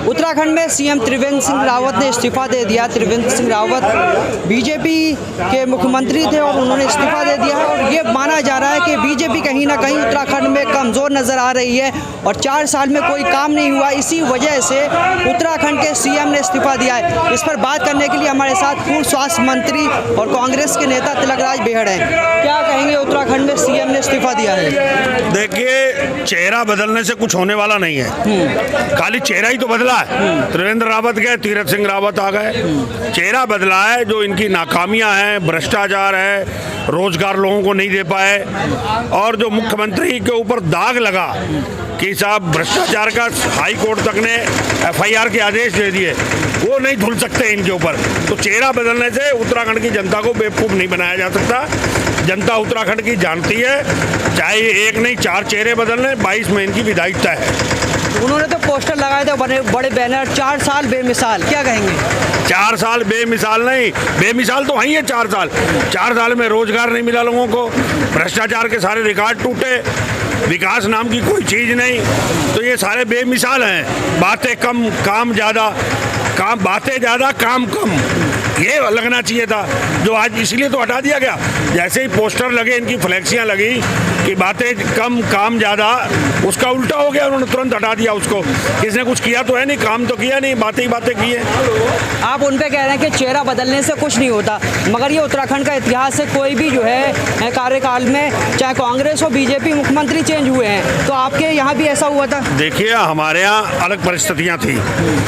उत्तराखंड में सीएम त्रिवेंद्र सिंह रावत ने इस्तीफा दे दिया। त्रिवेंद्र सिंह रावत बीजेपी के मुख्यमंत्री थे और उन्होंने इस्तीफा दे दिया है और ये माना जा रहा है कि बीजेपी कहीं ना कहीं उत्तराखंड में कमज़ोर नज़र आ रही है और 4 साल में कोई काम नहीं हुआ। इसी वजह से उत्तराखंड के सीएम ने इस्तीफा दिया है। इस पर बात करने के लिए हमारे साथ पूर्व स्वास्थ्य मंत्री और कांग्रेस के नेता तिलकराज बेहड़ हैं। क्या कहेंगे, उत्तराखंड में सीएम ने इस्तीफा दिया है? देखिए, चेहरा बदलने से कुछ होने वाला नहीं है। खाली चेहरा ही तो बदला है। त्रिवेंद्र रावत गए, तीरथ सिंह रावत आ गए। चेहरा बदला है। जो इनकी नाकामियां हैं, भ्रष्टाचार है, रोजगार लोगों को नहीं दे पाए और जो मुख्यमंत्री के ऊपर दाग लगा कि साहब भ्रष्टाचार का हाई कोर्ट तक ने FIR के आदेश दे दिए, वो नहीं धुल सकते इनके ऊपर। तो चेहरा बदलने से उत्तराखंड की जनता को बेवकूफ़ नहीं बनाया जा सकता। जनता उत्तराखंड की जानती है, चाहे एक नहीं 4 चेहरे बदलने, 22 में इनकी विधायिकता है। उन्होंने तो पोस्टर लगाए थे, बड़े बैनर, 4 साल बेमिसाल। क्या कहेंगे? 4 साल बेमिसाल नहीं, बेमिसाल तो वही है। 4 साल में रोजगार नहीं मिला लोगों को, भ्रष्टाचार के सारे रिकॉर्ड टूटे, विकास नाम की कोई चीज़ नहीं। तो ये सारे बेमिसाल हैं। बातें कम, काम ज़्यादा, बातें ज़्यादा, काम कम, ये लगना चाहिए था, जो आज इसलिए तो हटा दिया गया। जैसे ही पोस्टर लगे, इनकी फ्लैक्सियाँ लगी कि बातें कम, काम ज़्यादा, उसका उल्टा हो गया। उन्होंने तुरंत हटा दिया उसको। किसने कुछ किया तो है नहीं, काम तो किया नहीं, बातें ही बातें की है। आप उन पे कह रहे हैं कि चेहरा बदलने से कुछ नहीं होता, मगर ये उत्तराखंड का इतिहास है। कोई भी जो है कार्यकाल में, चाहे कांग्रेस हो, बीजेपी, मुख्यमंत्री चेंज हुए हैं। तो आपके यहाँ भी ऐसा हुआ था? देखिए, हमारे यहाँ अलग परिस्थितियाँ थी।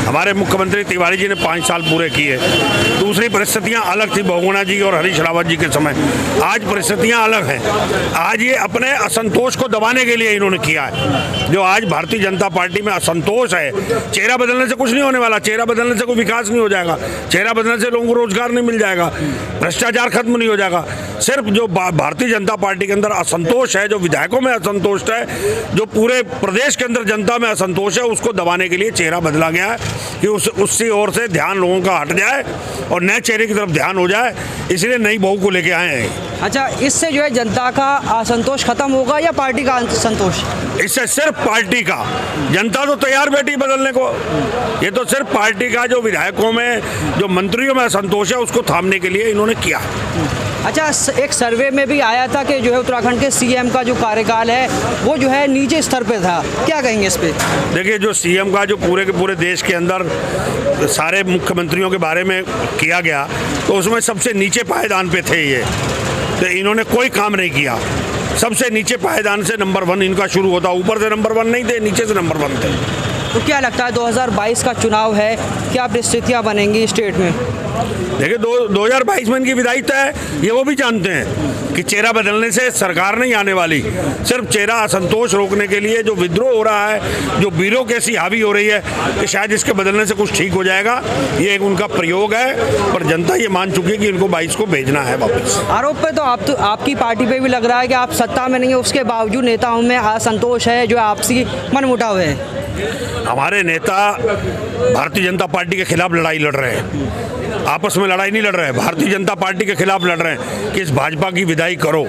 हमारे मुख्यमंत्री तिवारी जी ने 5 साल पूरे किए। दूसरी परिस्थितियां अलग थी बहुगुणा जी और हरीश रावत जी के समय। आज परिस्थितियां अलग हैं। आज ये अपने असंतोष को दबाने के लिए इन्होंने किया है। जो आज भारतीय जनता पार्टी में असंतोष है, चेहरा बदलने से कुछ नहीं होने वाला। चेहरा बदलने से कोई विकास नहीं हो जाएगा। चेहरा बदलने से लोगों को रोजगार नहीं मिल जाएगा, भ्रष्टाचार खत्म नहीं हो जाएगा। सिर्फ जो भारतीय जनता पार्टी के अंदर असंतोष है, जो विधायकों में असंतोष है, जो पूरे प्रदेश के अंदर जनता में असंतोष है, उसको दबाने के लिए चेहरा बदला गया है कि उसकी ओर से ध्यान लोगों का हट जाए और नए चेहरे की तरफ ध्यान हो जाए। इसलिए नई बहू को लेके आए हैं। अच्छा, इससे जो है जनता का असंतोष खत्म होगा या पार्टी का असंतोष? इससे सिर्फ पार्टी का। जनता तो तैयार बैठी बदलने को। ये तो सिर्फ पार्टी का, जो विधायकों में, जो मंत्रियों में असंतोष है, उसको थामने के लिए इन्होंने किया। अच्छा, एक सर्वे में भी आया था कि जो है उत्तराखंड के सीएम का जो कार्यकाल है वो जो है नीचे स्तर पे था। क्या कहेंगे इस पे? देखिए, जो सीएम का जो पूरे के पूरे देश के अंदर सारे मुख्यमंत्रियों के बारे में किया गया, तो उसमें सबसे नीचे पायदान पे थे ये। तो इन्होंने कोई काम नहीं किया। सबसे नीचे पायदान से नंबर 1 इनका शुरू होता। ऊपर से नंबर 1 नहीं थे, नीचे से नंबर 1 थे। तो क्या लगता है 2022 का चुनाव है, क्या परिस्थितियाँ बनेंगी स्टेट में? देखिए, 2022 में इनकी विधायिकता है, ये वो भी जानते हैं कि चेहरा बदलने से सरकार नहीं आने वाली। सिर्फ चेहरा असंतोष रोकने के लिए जो विद्रोह हो रहा है, जो ब्यूरोक्रेसी हावी हो रही है कि शायद इसके बदलने से कुछ ठीक हो जाएगा, ये एक उनका प्रयोग है। पर जनता ये मान चुकी है कि इनको 22 को भेजना है वापस। आरोप पे तो आपकी पार्टी पे भी लग रहा है कि आप सत्ता में नहीं है, उसके बावजूद नेताओं में असंतोष है, जो आपसी मनमुटाव है। हमारे नेता भारतीय जनता पार्टी के खिलाफ लड़ाई लड़ रहे हैं। आपस में लड़ाई नहीं लड़ रहे हैं, भारतीय जनता पार्टी के खिलाफ लड़ रहे हैं कि इस भाजपा की विदाई करो।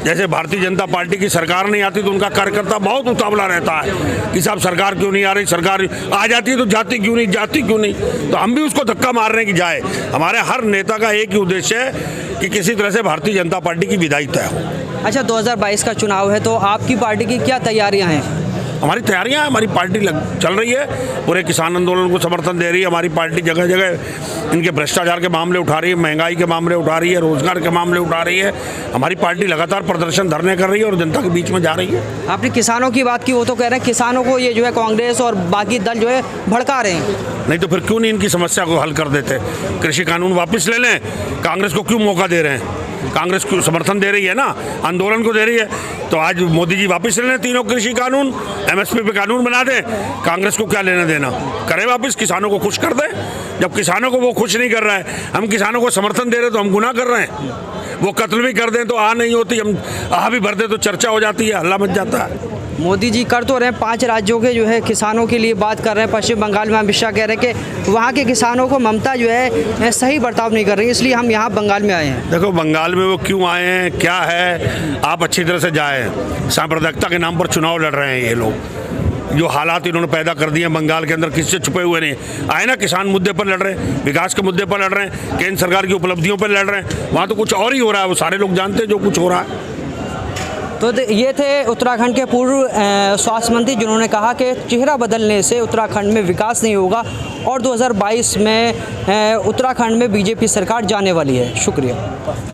जैसे भारतीय जनता पार्टी की सरकार नहीं आती तो उनका कार्यकर्ता बहुत उतावला रहता है कि साहब सरकार क्यों नहीं आ रही, सरकार आ जाती है तो जाती क्यों नहीं। तो हम भी उसको धक्का मारने की जाए। हमारे हर नेता का एक ही उद्देश्य है कि किसी तरह से भारतीय जनता पार्टी की विदाई तय हो। अच्छा, 2022 का चुनाव है, तो आपकी पार्टी की क्या तैयारियाँ हैं? हमारी तैयारियां, हमारी पार्टी चल रही है। पूरे किसान आंदोलन को समर्थन दे रही है हमारी पार्टी। जगह जगह इनके भ्रष्टाचार के मामले उठा रही है, महंगाई के मामले उठा रही है, रोजगार के मामले उठा रही है। हमारी पार्टी लगातार प्रदर्शन धरने कर रही है और जनता के बीच में जा रही है। आपने किसानों की बात की, वो तो कह रहे हैं किसानों को ये जो है कांग्रेस और बाकी दल जो है भड़का रहे हैं। नहीं तो फिर क्यों नहीं इनकी समस्या को हल कर देते? कृषि कानून वापस ले लें। कांग्रेस को क्यों मौका दे रहे हैं? कांग्रेस को समर्थन दे रही है ना, आंदोलन को दे रही है। तो आज मोदी जी वापस ले लें तीनों कृषि कानून, MSP पे कानून बना दें। कांग्रेस को क्या लेना देना, करें वापस, किसानों को खुश कर दें। जब किसानों को वो खुश नहीं कर रहा है, हम किसानों को समर्थन दे रहे हैं तो हम गुनाह कर रहे हैं। वो कत्ल भी कर दें तो आ नहीं होती, हम आ भी भर दें तो चर्चा हो जाती है, हल्ला मच जाता है। मोदी जी कर तो रहे हैं, 5 राज्यों के जो है किसानों के लिए बात कर रहे हैं। पश्चिम बंगाल में अमित शाह कह रहे हैं कि वहाँ के किसानों को ममता जो है सही बर्ताव नहीं कर रही, इसलिए हम यहाँ बंगाल में आए हैं। देखो, बंगाल में वो क्यों आए हैं, क्या है, आप अच्छी तरह से जाए। सांप्रदायिकता के नाम पर चुनाव लड़ रहे हैं ये लोग। जो हालात इन्होंने पैदा कर दिए हैं बंगाल के अंदर, किससे छुपे हुए नहीं आए ना। किसान मुद्दे पर लड़ रहे हैं, विकास के मुद्दे पर लड़ रहे हैं, केंद्र सरकार की उपलब्धियों पर लड़ रहे हैं। वहाँ तो कुछ और ही हो रहा है, वो सारे लोग जानते हैं जो कुछ हो रहा है। तो ये थे उत्तराखंड के पूर्व स्वास्थ्य मंत्री, जिन्होंने कहा कि चेहरा बदलने से उत्तराखंड में विकास नहीं होगा और 2022 में उत्तराखंड में बीजेपी सरकार जाने वाली है। शुक्रिया।